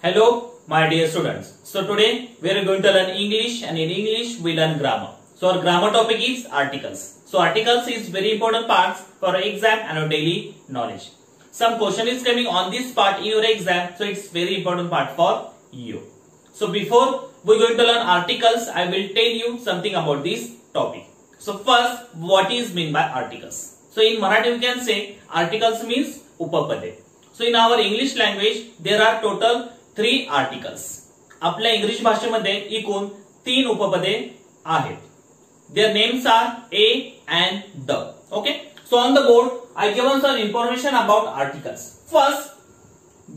Hello, my dear students. So today we are going to learn English, and in English we learn grammar. So our grammar topic is articles. So articles is very important parts for exam and our daily knowledge. Some question is coming on this part in your exam, so it's very important part for you. So before we are going to learn articles, I will tell you something about this topic. So first, what is mean by articles? So in Marathi we can say articles means उपपदे. So in our English language there are total 3 articles. आपल्या English भाषेमध्ये एकूण 3 उपपदे आहेत. Their names are a and the. Okay. So on the board I given some information about articles. First,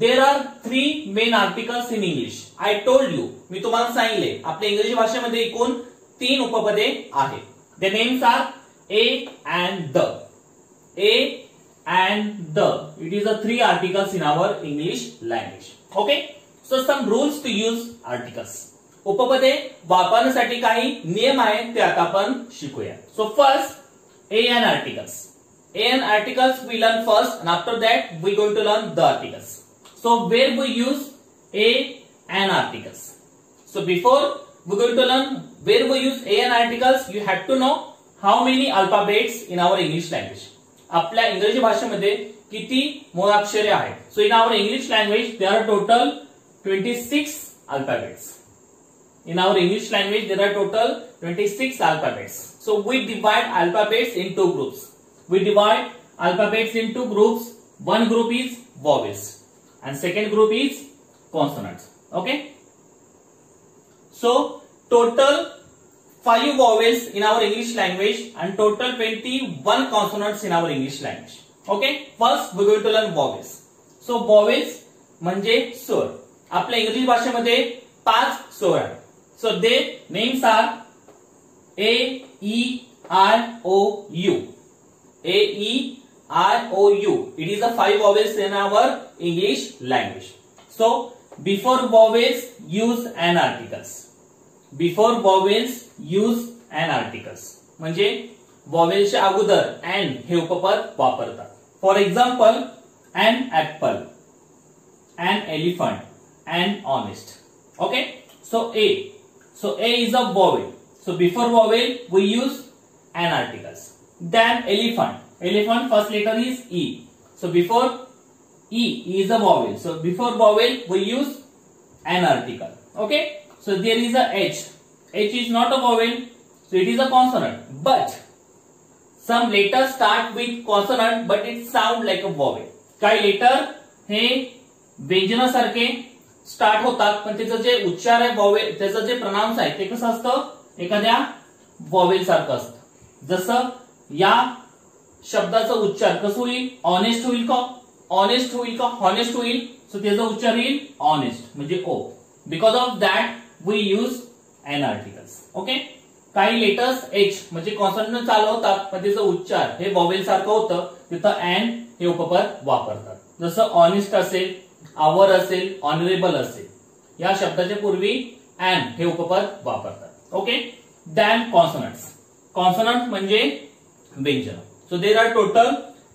there are 3 main articles in English. I told you, मी तुम्हाला सांगितले आपल्या English भाषेमध्ये एकूण 3 उपपदे आहेत. The names are a and the. A and the. It is the 3 articles in our English language. Okay. So some rules to use articles. उपपदे वापरण्यासाठी काही नियम आहेत ते आता आपण शिकूया. So first, a and articles. A and articles we learn first, and after that we going to learn the articles. So where we use a and articles. So before we going to learn where we use a and articles, you have to know how many alphabets in our English language. आपल्या इंग्रजी भाषेमध्ये किती मूळाक्षरे आहेत. So in our English language there are total 26 alphabets. In our English language there are total 26 alphabets. So we divide alphabets in 2 groups. We divide alphabets in 2 groups. One group is vowels and second group is consonants. Okay. So total 5 vowels in our English language and total 21 consonants in our English language. Okay. First we are going to learn vowels. So vowels म्हणजे स्वर. आपल्या इंग्रजी भाषेमध्ये 5 स्वर आहेत. So their names are A, E, I, O, U. A, E, I, O, U. It is the 5 vowels in our English language. So before vowels use an articles. Before vowels use an articles. म्हणजे vowelsच्या अगोदर and हे उपपद वापरतात. For example, an apple, an elephant, and honest. Okay. So A. So A is a vowel. So before vowel we use an articles. Then elephant. Elephant first letter is E. So before E is a vowel. So before vowel we use an article. Okay. So there is a H. H is not a vowel. So it is a consonant. But some letters start with consonant but it sound like a vowel. काही letter हे व्यंजनासारखे start होतात पण त्याचं जे उच्चार आहे vowel त्याचं जे pronounce आहे ते कसं असतं एखाद्या वॉवेल सारखं असतं. जसं या शब्दाचा उच्चार कसं होईल ऑनेस्ट होईल का ऑनेस्ट होईल का हॉनेस्ट होईल. सो त्याचा उच्चार येईल ऑनेस्ट म्हणजे O. Because of that we use an articles. Okay. काही लेटर्स एच म्हणजे कॉन्सोनंट चालू होतात पण त्याचा उच्चार हे वॉवेल सारखं होतं तिथं एन हे उपपद वापरतात. जसं ऑनेस्ट असेल आवर असेल ऑनरेबल असेल या शब्दाच्या पूर्वी एन हे उपपद वापरतात. ओके. दॅन कॉन्सोनंट्स. कॉन्सोनंट म्हणजे व्यंजन. So there are total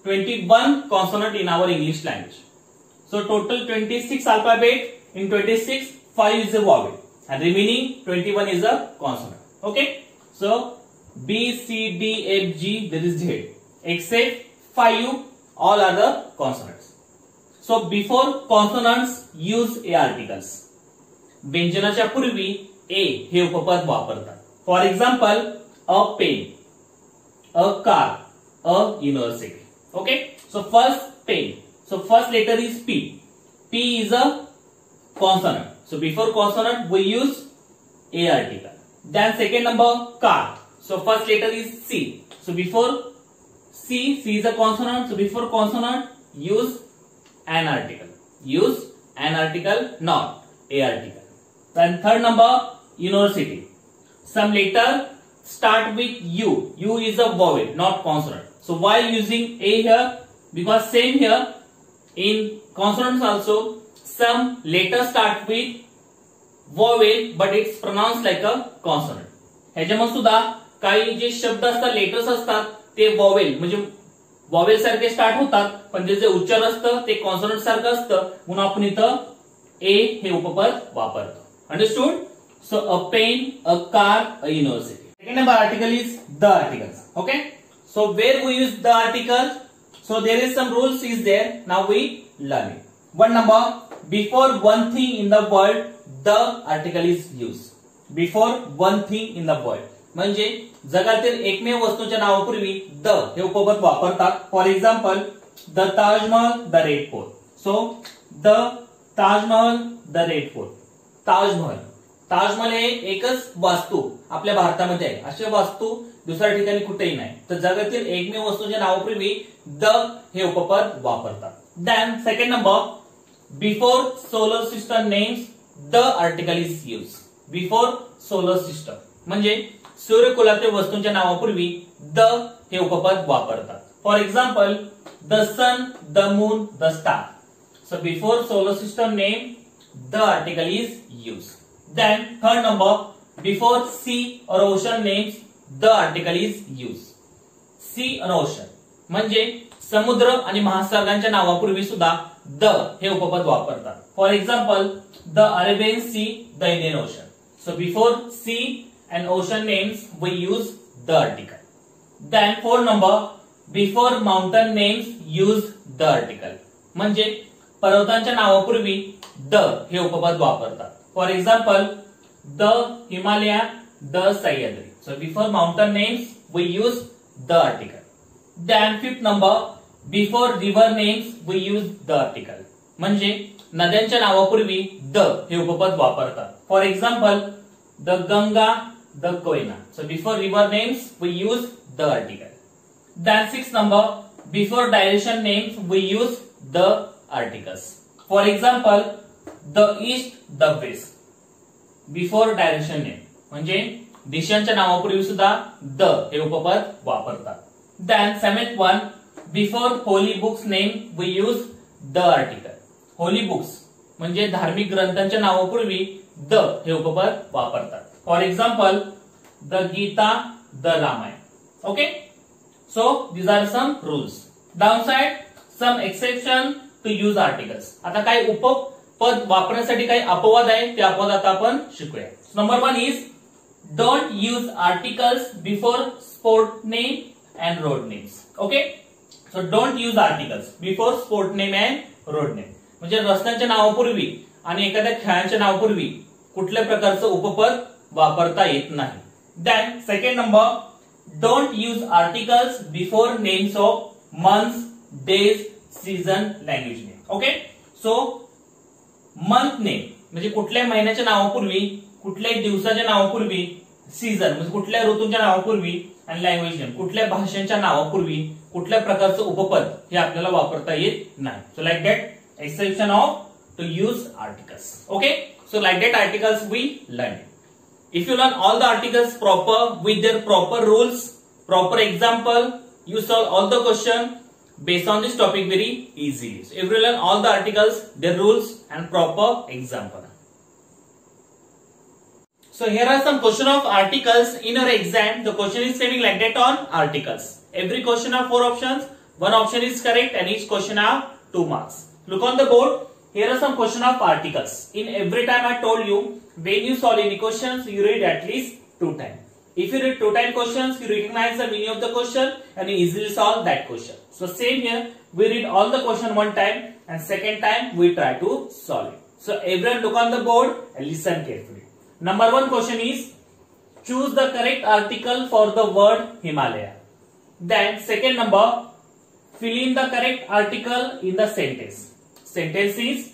21 consonant in our English language. So total 26 alphabet in 26 5 is a vowel and remaining 21 is a consonant. Okay. So B, C, D, F, G there is Z except 5 all are the consonants. So before consonants use a articles. व्यंजनाच्या पूर्वी a हे उपपद वापरतात. For example, a pen, a car, a university. Okay. So first pen. So first letter is P. P is a consonant. So before consonant we use a article. Then second number car. So first letter is C. So before C is a consonant. So before consonant use an article. Use an article, not a article. Then third number university. Some letter start with U. U is a vowel, not consonant. So why using a here? Because same here in consonants also some letters start with vowel but it's pronounced like a consonant. ह्याच्यामध्ये सुद्धा काही जे शब्द असतात letters असतात ते vowel म्हणजे vowel सारखे start होतात पण जे उच्चार असतं ते कॉन्सोनंट सारखं असतं म्हणून आपण इथं ए हे उपपद वापरतो. Understood? So a pen, a car, a university. Second number article is the articles. Okay. So where we use the article? So there is some rules is there. Now we learn it. One number, before one thing in the world, the article is used. Before one thing in the world. म्हणजे जगातील एकमेव वस्तूच्या नावापूर्वी the हे उपपद वापरतात. For example the Taj Mahal, the Red Fort. So the Taj Mahal, the Red Fort. Taj Mahal हे एकच वास्तू आपल्या भारतामध्ये आहे. अशा वास्तू दुसऱ्या ठिकाणी कुठेही नाही. तर जगातील एकमेव वस्तूच्या नावापूर्वी द हे उपपद वापरतात. Then second number, before solar system names the article is use. Before solar system म्हणजे सूर्यकुलातील वस्तूंच्या नावापूर्वी द हे उपपद वापरतात. For example the sun, the moon, the star. So before solar system name the article is use. Then third number, before sea or ocean names the article is use. Sea or ocean म्हणजे समुद्र आणि महासागरांच्या नावापूर्वी सुद्धा the हे उपपद वापरतात. For example the Arabian Sea, the Indian Ocean. So before sea and ocean names we use the article. Then fourth number, before mountain names use the article. म्हणजे पर्वतांच्या नावापूर्वी the हे उपपद वापरतात. For example the Himalaya, the Sahyadri. So before mountain names we use the article. Then fifth number, before river names we use the article. म्हणजे नद्यांच्या नावापूर्वी the हे उपपद वापरतात. For example the Ganga, the Koina. So before river names we use the article. Then sixth number, before direction names we use the articles. For example the east, the west. Before direction name म्हणजे दिशांच्या नावापूर्वी सुद्धा the हे उपपद वापरतात. Then seventh one, before holy books name we use the article. Holy books म्हणजे धार्मिक ग्रंथांच्या नावापूर्वी the हे उपपद वापरतात. For example, the Gita, the Ramayana. Okay. So these are some rules. Downside, some exception to use articles. आता काही उपपद वापरण्यासाठी काही अपवाद आहे, ते अपवाद आता आपण शिकूया. Number one is don't use articles before sport name and road names. Okay. So don't use articles before sport name and road name. म्हणजे रस्त्यांच्या नावापूर्वी आणि एखाद्या खेळांच्या नावापूर्वी कुठल्या प्रकारचं उपपद वापरता येत नाही. Then second number, don't use articles before names of months, days, season, language name. Okay. So month name म्हणजे कुठल्या महिन्याच्या नावापूर्वी, कुठल्याही दिवसाच्या नावापूर्वी, सीझन म्हणजे कुठल्या ऋतूंच्या नावापूर्वी आणि लँग्वेज नेम कुठल्या भाषेच्या नावापूर्वी कुठल्या प्रकारचं उपपद हे आपल्याला वापरता येत नाही. So like that exception of to use articles. Okay. So like that articles we learn. If you learn all the articles proper with their proper rules, proper example, you solve all the question based on this topic very easily. So if you learn all the articles, their rules and proper example. So here are some question of articles in your exam. The question is coming like that on articles. Every question have 4 options. One option is correct and each question have 2 marks. Look on the board. Here are some question of articles. In every time I told you, when you solve any questions, you read at least 2 times. If you read 2 times questions, you recognize the meaning of the question and you easily solve that question. So same here, we read all the question 1 time and second time we try to solve it. So everyone look on the board and listen carefully. Number 1 question is, choose the correct article for the word Himalaya. Then second number, fill in the correct article in the sentence. Sentence is,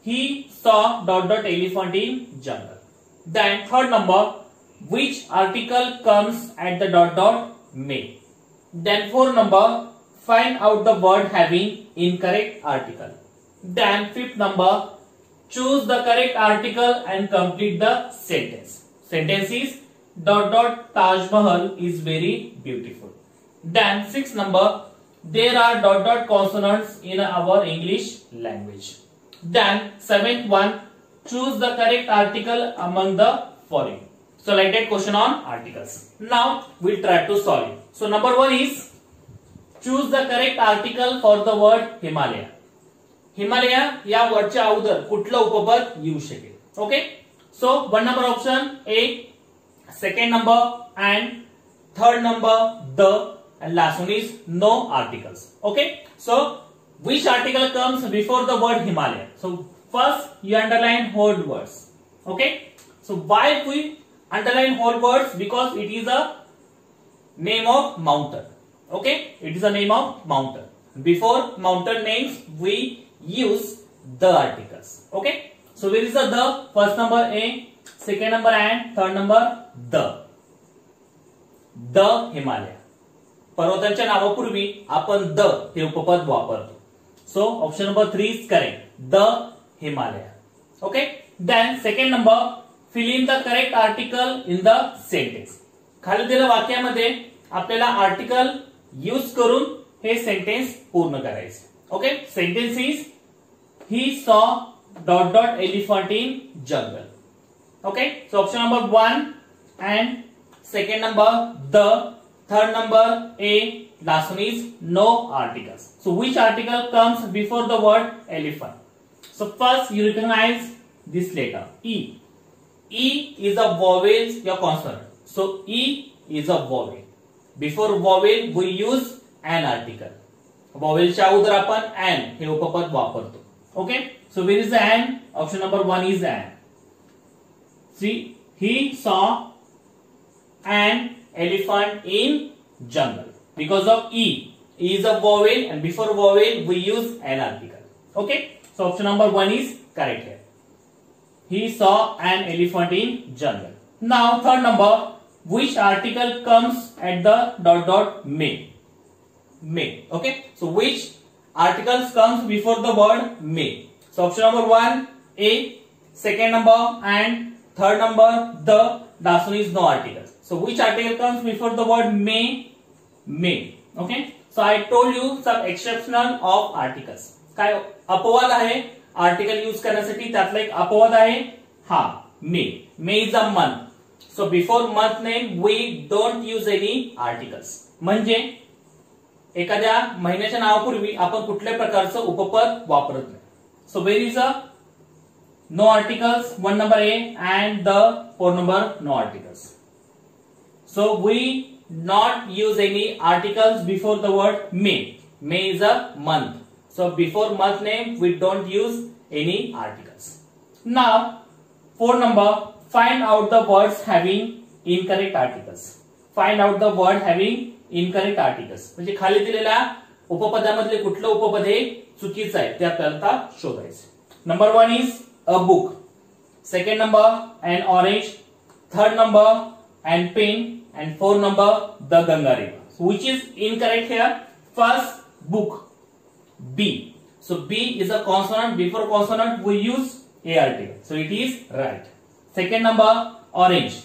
he saw ... elephant in jungle. Then third number, which article comes at the ... may. Then fourth number, find out the word having incorrect article. Then fifth number, choose the correct article and complete the sentence. Sentence is ... Taj Mahal is very beautiful. Then sixth number, there are ... consonants in our English language. Then seventh one, choose the correct article among the following. So like that question on articles. Now we'll try to solve it. So number 1 is, choose the correct article for the word Himalaya. Himalaya या वर्डच्या अगोदर कुठलं उपपद येऊ शकेल. Okay, so 1 number option A, second number and, third number the, and last one is no articles. Okay, so which article comes before the word Himalaya? So first you underline whole words. Okay, so why we underline whole words? Because it is a name of mountain. Okay, it is a name of mountain. Before mountain names we use the articles. Okay, so where is the first number a, second number and, third number the Himalaya. पर्वतांच्या नावापूर्वी आपण the हे उपपद वापरतो. So option number 3 is correct, the Himalaya. Okay, then second number, fill in the correct article in the sentence. खाली दिलेल्या वाक्यामध्ये आपल्याला आर्टिकल यूज करून हे सेंटेन्स पूर्ण करायचे. Okay, sentence is he saw dot dot elephant in jungle. Okay, so option number 1 and second number the, third number a, last one is no articles. So which article comes before the word elephant? So first you recognize this letter E. E is a vowel or consonant. So E is a vowel. Before vowel we use an article. Vowel च्या अगोदर आपण an हे उपपद वापरतो. Okay, so where is the an? Option number 1 is an. See, he saw an elephant in jungle. Because of E. E is a vowel and before vowel we use an article. Okay, so option number 1 is correct here. He saw an elephant in jungle. Now third number, which article comes at the dot dot may? May. Okay, so which articles comes before the word may? So option number 1 a, second number and, third number the, last one is no articles. So which article comes before the word may? May. Okay, so I told you some exceptional of articles. काय अपवाद आहे article use करण्यासाठी, त्यातला एक अपवाद आहे हा May. May is a month. So before month name we don't use any articles. म्हणजे एखाद्या महिन्याच्या नावापूर्वी आपण कुठल्याही प्रकारचं उपपद वापरत नाही. So where is a no articles, 1 number A and the 4 number no articles. So we not use any articles before the word May. May is a month. So before month name we don't use any articles. Now 4 number, find out the words having incorrect articles. Find out the word having incorrect articles. म्हणजे खाली दिलेल्या उपपदामधले कुठलं उपपद हे चुकीचं आहे ते आपल्याला शोधायचं. Number 1 is a book. Second number, an orange. Third number, an pen. And 4 number, the Ganga river. So which is incorrect here? First, book, B. So B is a consonant. Before consonant we use a article. So it is right. Second number, orange.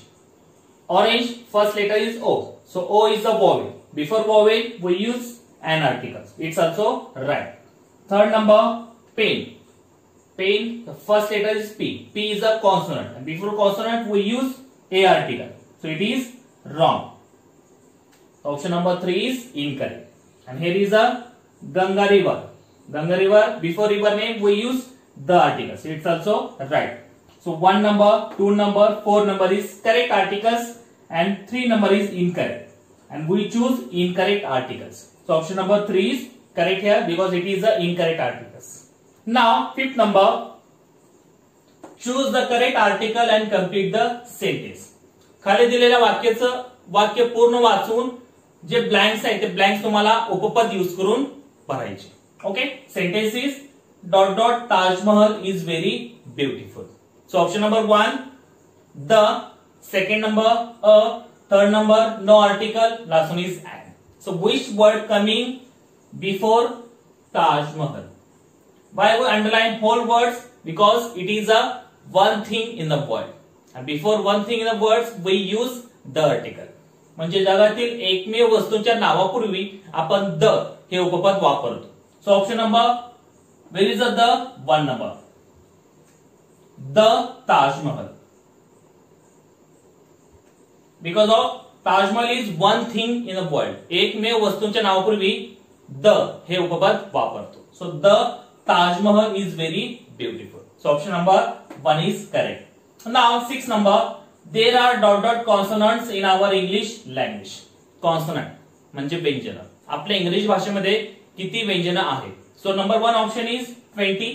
Orange, first letter is O. So O is a vowel. Before vowel we use an article. It's also right. Third number, pen. Pen, the first letter is P. P is a consonant. And before consonant we use a article. So it is wrong. Option number 3 is incorrect. And here is a Ganga river. Ganga river, before river name we use the article. So it's also right. So 1 number, 2 number, 4 number is correct articles and 3 number is incorrect. And we choose incorrect articles. So option number 3 is correct here because it is the incorrect articles. Now 5th number, choose the correct article and complete the sentence. खाली दिलेल्या वाक्याचं वाक्य पूर्ण वाचून जे blanks आहेत ते blanks तुम्हाला उपपद use करून भरायचे. Okay, sentence is dot dot Taj Mahal is very beautiful. So option number 1 the, second number a, third number no article, last one is an. So which word coming before Taj Mahal? Why we underline whole words? Because it is a one thing in the word. And before one thing in the words we use the article. म्हणजे जगातील एकमेव वस्तूंच्या नावापूर्वी आपण the हे उपपद वापरतो. So option number, where is the 1 number, the Taj Mahal. Because of Taj Mahal is one thing in the world. एकमेव वस्तूंच्या नावापूर्वी द हे उपपद वापरतो. सो द Taj Mahal is very beautiful. So option number 1 is correct. Now 6 number, there are dot dot consonants in our English language. Consonant म्हणजे व्यंजन. आपल्या इंग्लिश भाषेमध्ये किती व्यंजन आहेत? So number 1 option is 20,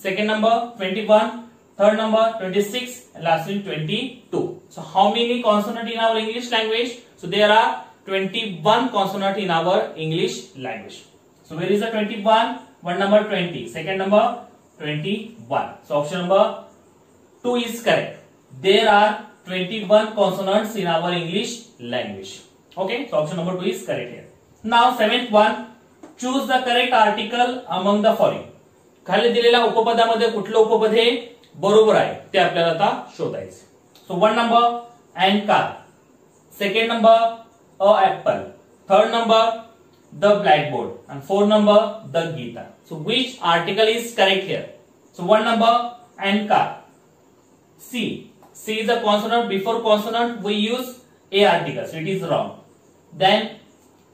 second number 21, third number 26, and lastly 22. So how many consonants in our English language? So there are 21 consonants in our English language. So where is the 21? One number 20, second number 21. So option number 2 is correct. There are 21 consonants in our English language. Okay, so option number 2 is correct here. Now 7th one, choose the correct article among the following. खाली दिलेल्या उपपदामध्ये कुठलं उपपद हे बरोबर आहे ते आपल्याला आता शोधायचं. So 1 number an car, second number a apple, third number the blackboard, and 4 number the Gita. So which article is correct here? So 1 number an car. C is a consonant. Before consonant we use a article, so it is wrong. Then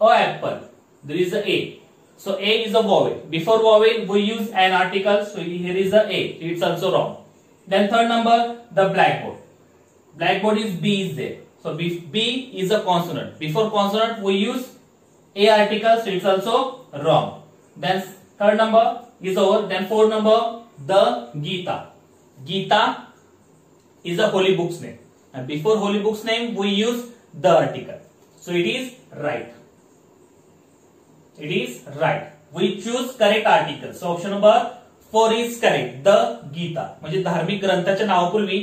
a apple, there is a a, so a is a vowel. Before vowel we use an article, so here is a a, it's also wrong. Then third number the blackboard. Blackboard is b is there, so b is a consonant. Before consonant we use a article, so it's also wrong. Then third number is over. Then 4 number the Gita. Gita is a holy book's name, and before holy book's name we use the article, so it is right. It is right. We choose correct article. So option number 4 is correct. The Gita म्हणजे धार्मिक ग्रंथाच्या नावापूर्वी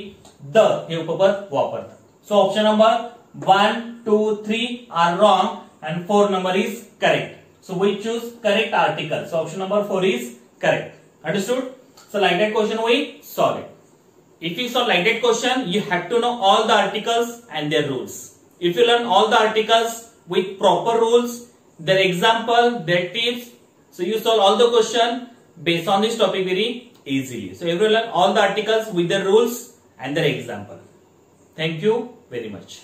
the हे उपपद वापरतात. So option number 1, 2, 3 are wrong and 4 number is correct. So we choose correct article. So option number 4 is correct. Understood? So like that question we solve it. If you solve like that question, you have to know all the articles and their rules. If you learn all the articles with proper rules, their example, their tips, so you solve all the question based on this topic very easily. So you will learn all the articles with their rules and their example. Thank you very much.